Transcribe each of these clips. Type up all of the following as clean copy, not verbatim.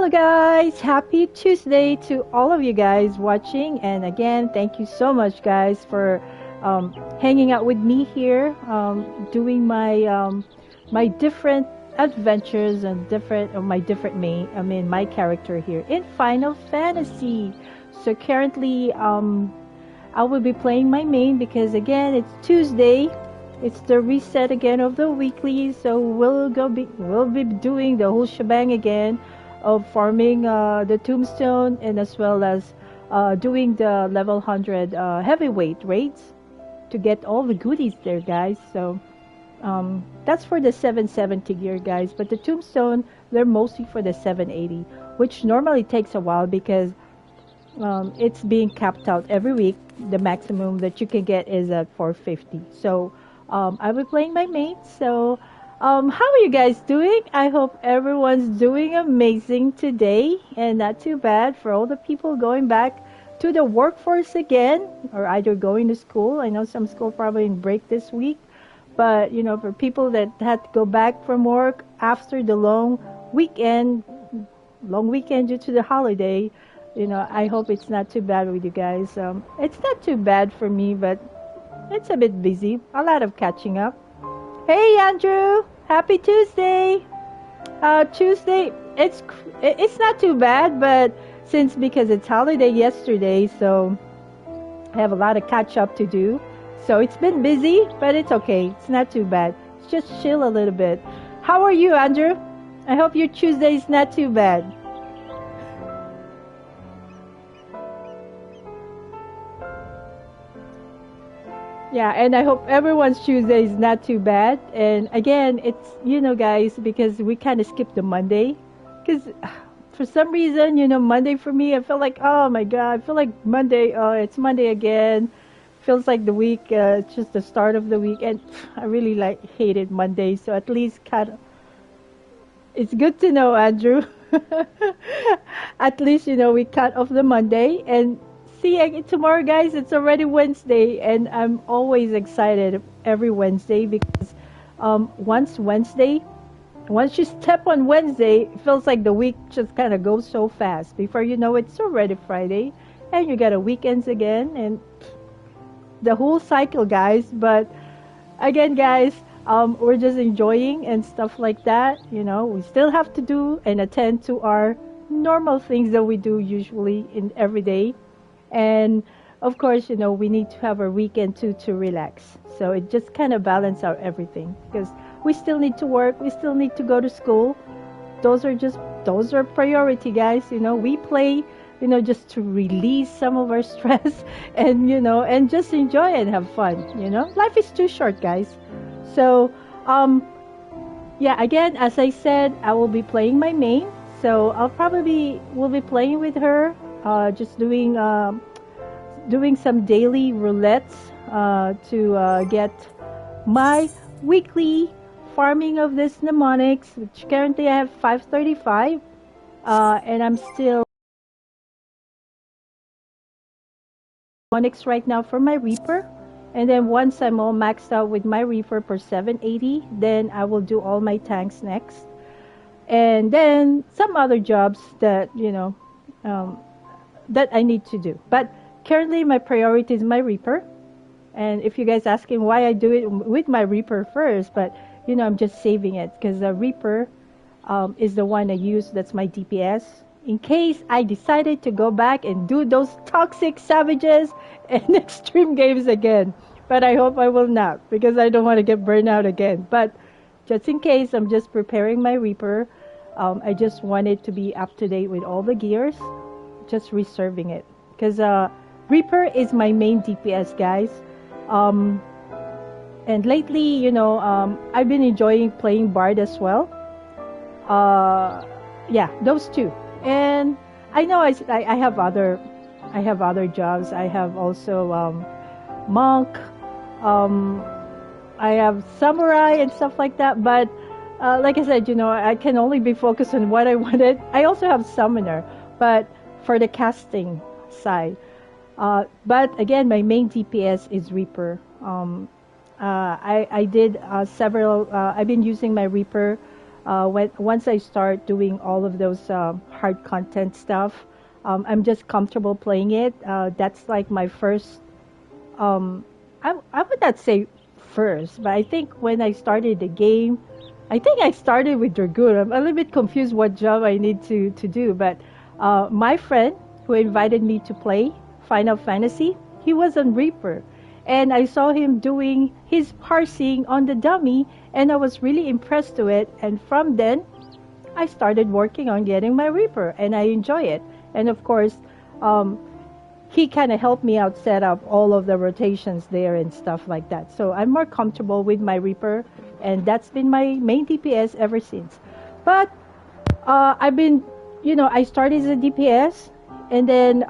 Hello guys, happy Tuesday to all of you guys watching, and again thank you so much guys for hanging out with me here, doing my different adventures and my character here in Final Fantasy. So currently I will be playing my main because again it's Tuesday. It's the reset again of the weekly, so we'll be doing the whole shebang again of farming the tombstone, and as well as doing the level 100 heavyweight raids to get all the goodies there, guys. So that's for the 770 gear, guys. But the tombstone, they're mostly for the 780, which normally takes a while because it's being capped out every week. The maximum that you can get is at 450. So I'll be playing my main. So how are you guys doing? I hope everyone's doing amazing today, and not too bad for all the people going back to the workforce again, or either going to school. I know some school probably in break this week, but you know, for people that had to go back from work after the long weekend due to the holiday, you know, I hope it's not too bad with you guys. It's not too bad for me, but it's a bit busy. A lot of catching up. Hey Andrew, happy Tuesday. Tuesday, it's not too bad, but because it's holiday yesterday, so I have a lot of catch up to do. So it's been busy, but it's okay. It's not too bad. Just chill a little bit. How are you, Andrew? I hope your Tuesday is not too bad. Yeah, and I hope everyone's Tuesday is not too bad. And again, it's, you know, guys, because we kind of skipped the Monday. Because for some reason, you know, Monday for me, I feel like, oh my God, I feel like Monday, it's Monday again. Feels like the week, it's just the start of the week. And I really hated Monday. So at least it's good to know, Andrew. At least, you know, we cut off the Monday. And see, tomorrow, guys, it's already Wednesday, and I'm always excited every Wednesday because once you step on Wednesday, it feels like the week just kind of goes so fast. Before you know it, it's already Friday, and you got a weekends again, and the whole cycle, guys. But again, guys, we're just enjoying and stuff like that. You know, we still have to do and attend to our normal things that we do usually in every day. And of course, you know, we need to have a weekend too to relax. So it just kind of balance out everything because we still need to work. We still need to go to school. Those are priority, guys. You know, we play, you know, just to release some of our stress and, you know, and just enjoy and have fun. You know, life is too short, guys. So, yeah, again, as I said, I will be playing my main. So we'll be playing with her. Just doing some daily roulettes to get my weekly farming of this mnemonics, which currently I have 535, and I'm still mnemonics right now for my Reaper. And then once I'm all maxed out with my Reaper per 780, then I will do all my tanks next, and then some other jobs that, you know, that I need to do. But currently my priority is my Reaper. And if you guys asking why I do it with my Reaper first, but you know, I'm just saving it because the Reaper is the one I use. That's my DPS in case I decided to go back and do those toxic savages and extreme games again. But I hope I will not, because I don't want to get burned out again. But just in case, I'm just preparing my Reaper. I just wanted to be up to date with all the gears, just reserving it because Reaper is my main DPS, guys. And lately, you know, I've been enjoying playing Bard as well. Yeah, those two. And I know I have other jobs. I have also monk. I have samurai and stuff like that. But like I said, you know, I can only be focused on what I wanted. I also have summoner, but for the casting side. But again, my main DPS is Reaper. I did several. I've been using my Reaper Once I start doing all of those hard content stuff, I'm just comfortable playing it. That's like my first. Um, I would not say first, but I think when I started the game, I think I started with Dragoon. I'm a little bit confused what job I need to do, but my friend who invited me to play Final Fantasy, he was on Reaper. And I saw him doing his parsing on the dummy, and I was really impressed to it. And from then, I started working on getting my Reaper, and I enjoy it. And of course, um, he kind of helped me out set up all of the rotations there and stuff like that. So I'm more comfortable with my Reaper, and that's been my main DPS ever since. But I've been, I started as a DPS, and then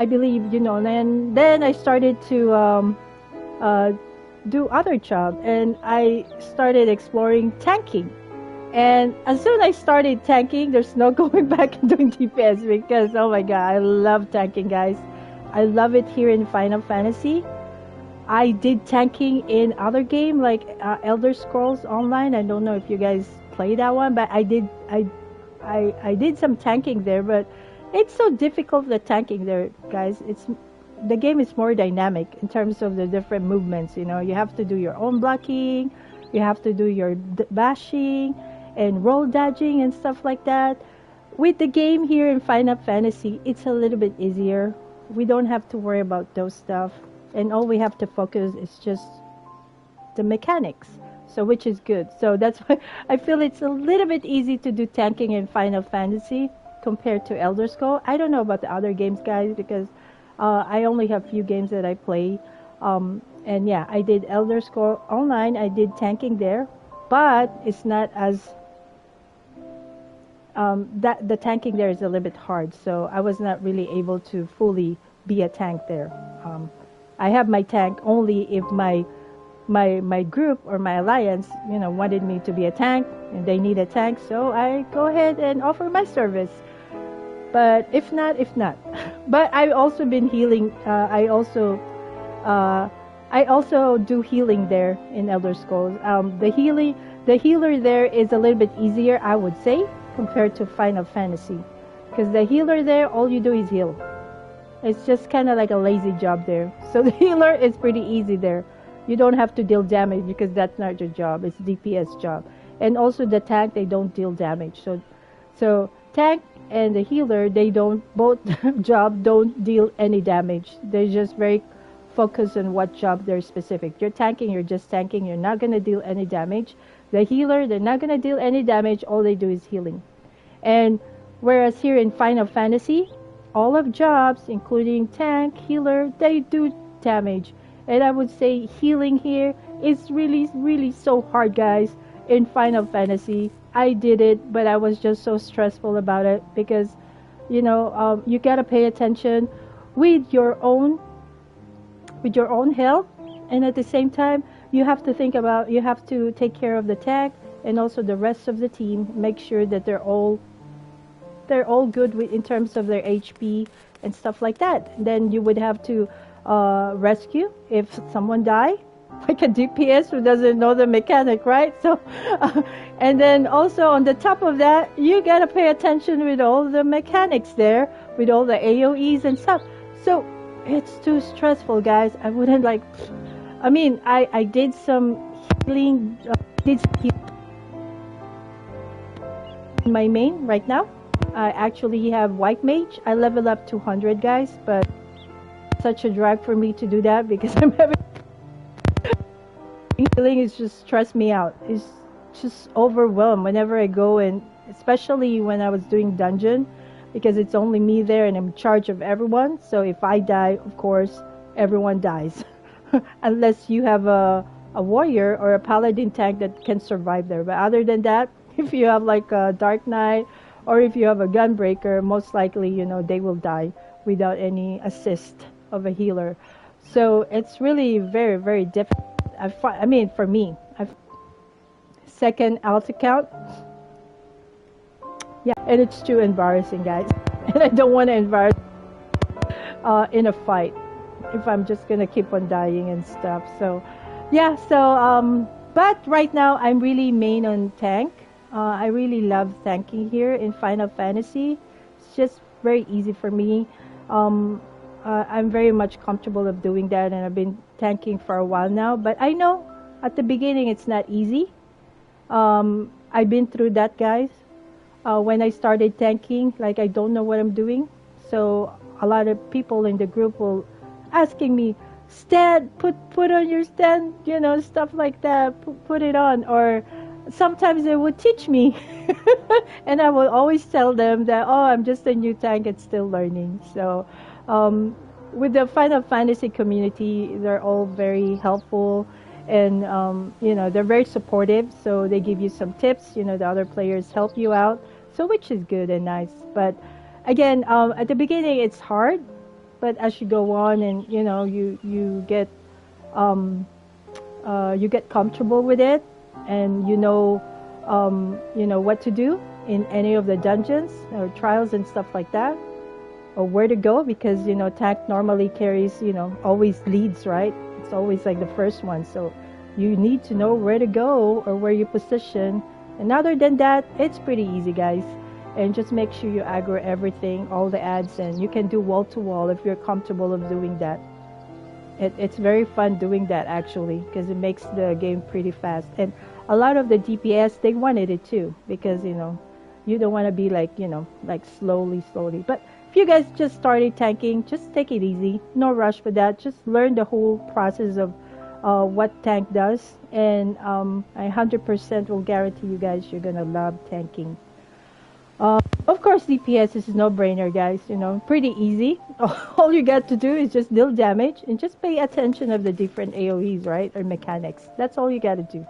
I believe, then I started to uh, do other job, and I started exploring tanking. And as soon as I started tanking, there's no going back and doing DPS because, oh my god, I love tanking, guys. I love it here in Final Fantasy. I did tanking in other game like Elder Scrolls Online. I don't know if you guys play that one, but I did some tanking there, but it's so difficult the tanking there, guys. The game is more dynamic in terms of the different movements. You have to do your own blocking, you have to do your bashing and roll dodging and stuff like that. With the game here in Final Fantasy, it's a little bit easier. We don't have to worry about those stuff, and all we have to focus is just the mechanics. So which is good. So that's why I feel it's a little bit easy to do tanking in Final Fantasy compared to Elder Scrolls. I don't know about the other games, guys, because I only have few games that I play. And yeah, I did Elder Scrolls Online. I did tanking there, but it's not as the tanking there is a little bit hard. So I was not really able to fully be a tank there. I have my tank only if my group or my alliance, wanted me to be a tank and they need a tank. So I go ahead and offer my service. But if not. But I've also been healing. I also do healing there in Elder Scrolls. The healer there is a little bit easier, I would say, compared to Final Fantasy, because the healer there, all you do is heal. It's just kind of like a lazy job there. So the healer is pretty easy there. You don't have to deal damage because that's not your job. It's DPS job. And also the tank, they don't deal damage. So tank and the healer, they don't both don't deal any damage. They're just very focused on what job they're specific. You're tanking, you're just tanking. You're not gonna deal any damage. The healer, they're not gonna deal any damage. All they do is healing. And whereas here in Final Fantasy, all of jobs, including tank, healer, they do damage. And I would say healing here is really, really so hard, guys, in Final Fantasy. I did it, but I was just so stressful about it because, you gotta pay attention with your own health, and at the same time, you have to take care of the tank and also the rest of the team. Make sure that they're all good in terms of their HP and stuff like that. Then you would have to rescue if someone die, like a DPS who doesn't know the mechanic, right? So, and then also on the top of that, you gotta pay attention with all the mechanics there, with all the AOEs and stuff. So it's too stressful, guys. I wouldn't like. I mean, I did some healing. In my main right now. I actually have White Mage. I level up 200, guys, but such a drag for me to do that because I'm having healing is just stress me out. It's just overwhelmed whenever I go, and especially when I was doing dungeon, because it's only me there and I'm in charge of everyone. So if I die, of course, everyone dies. Unless you have a warrior or a paladin tank that can survive there. But other than that, if you have like a Dark Knight or if you have a Gunbreaker, most likely, they will die without any assist of a healer. So it's really very, very difficult. For me, second alt account. Yeah, and it's too embarrassing, guys. And I don't want to embarrass in a fight if I'm just gonna keep on dying and stuff. So yeah, But right now, I'm really main on tank. I really love tanking here in Final Fantasy. It's just very easy for me. Um, I'm very much comfortable of doing that, and I've been tanking for a while now. But I know at the beginning it's not easy. I've been through that, guys. When I started tanking, like I don't know what I'm doing. So a lot of people in the group will asking me, stand, put on your stand, you know, stuff like that, put it on. Or sometimes they would teach me, and I will always tell them that, oh, I'm just a new tank and still learning. So um, with the Final Fantasy community, they're all very helpful, and you know, they're very supportive. So they give you some tips. You know, the other players help you out, so which is good and nice. But again, at the beginning, it's hard, but as you go on, and you know, um, you get comfortable with it, and you know what to do in any of the dungeons or trials and stuff like that, or where to go, because you know tank normally carries, you know, always leads, right? It's always like the first one, so you need to know where to go or where you position. And other than that, it's pretty easy, guys. And just make sure you aggro everything, all the ads, and you can do wall to wall if you're comfortable of doing that. It's very fun doing that, actually, because it makes the game pretty fast. And a lot of the DPS, they wanted it too, because you know, you don't want to be like, you know, like slowly. But if you guys just started tanking, just take it easy. No rush for that. Just learn the whole process of what tank does, and I 100% will guarantee you guys you're gonna love tanking. Of course, DPS is no-brainer, guys. You know, pretty easy. All you got to do is just deal damage and just pay attention of the different AoEs, right, or mechanics. That's all you got to do.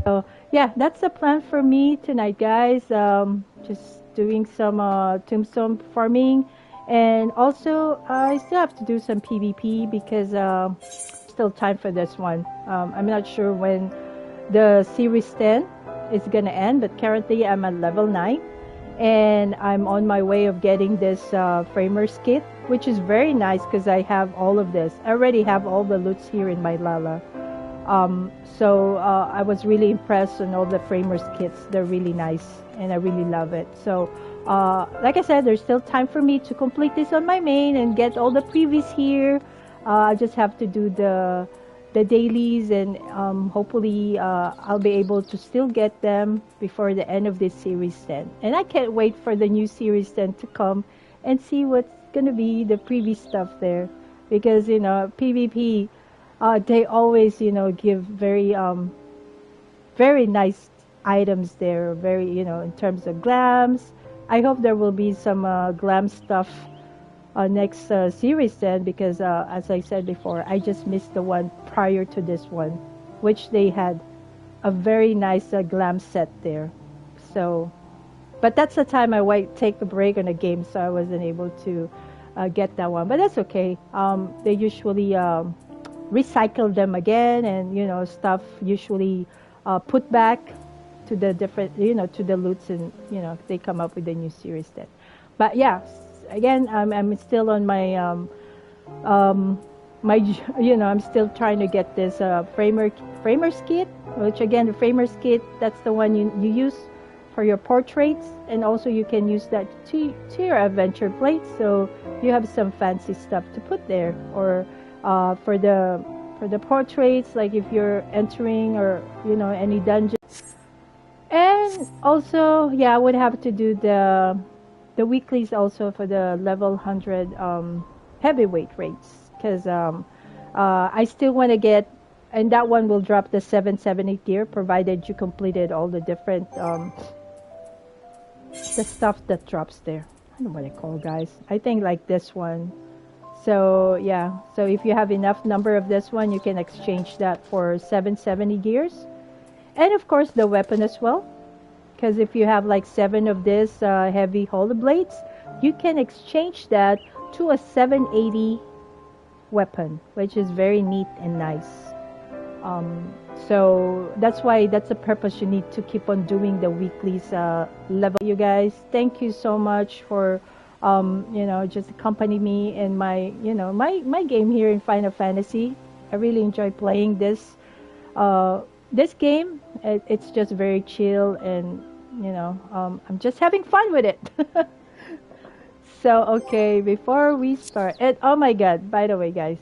So yeah, that's the plan for me tonight, guys. Just doing some tombstone farming, and also I still have to do some PvP because still time for this one. I'm not sure when the series 10 is gonna end, but currently I'm at level 9. And I'm on my way of getting this framer's kit, which is very nice because I have all of this. I already have all the loots here in my Lala. So I was really impressed on all the framers kits. They're really nice, and I really love it. So like I said, there's still time for me to complete this on my main and get all the previous here. I just have to do the dailies, and hopefully I'll be able to still get them before the end of this series 10. And I can't wait for the new series 10 to come and see what's gonna be the previous stuff there, because you know PvP, they always, you know, give very very nice items there, very, you know, in terms of glams. I hope there will be some glam stuff next series then, because as I said before, I just missed the one prior to this one, which they had a very nice glam set there. So, but that's the time I might take a break on the game, so I wasn't able to get that one. But that's okay. They usually recycle them again, and you know, stuff usually put back to the different, you know, to the loots, and you know, they come up with a new series then. But yeah, again, I'm still on my my, you know, I'm still trying to get this framers kit, which again, the framers kit, that's the one you use for your portraits, and also you can use that to your adventure plates, so you have some fancy stuff to put there, or for the portraits, like if you're entering, or you know, any dungeon. And also, yeah, I would have to do the weeklies also for the level 100 heavyweight rates, because I still want to get, and that one will drop the 770 gear provided you completed all the different the stuff that drops there. I don't know what I call, guys. I think like this one. So yeah, so if you have enough number of this one, you can exchange that for 770 gears. And of course the weapon as well, because if you have like 7 of this heavy hollow blades, you can exchange that to a 780 weapon, which is very neat and nice. So that's why, that's the purpose you need to keep on doing the weeklies level. You guys, thank you so much for you know, just accompany me in my, you know, my game here in Final Fantasy. I really enjoy playing this this game, it's just very chill, and I'm just having fun with it. So okay, before we start, and oh my God, by the way, guys,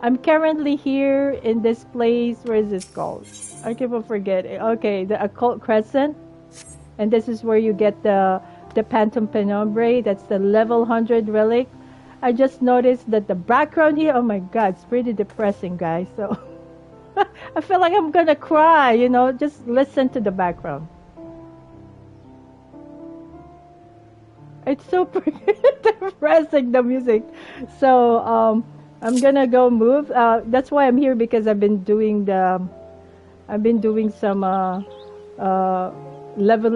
I'm currently here in this place. Where is this called? I keep on forgetting. Okay, the Occult Crescent, and this is where you get the Phantom Penumbrae. That's the level 100 relic. I just noticed that the background here. Oh my God, it's pretty depressing, guys. So I feel like I'm gonna cry. Just listen to the background. It's so pretty depressing, the music. So I'm gonna go move. That's why I'm here, because I've been doing some leveling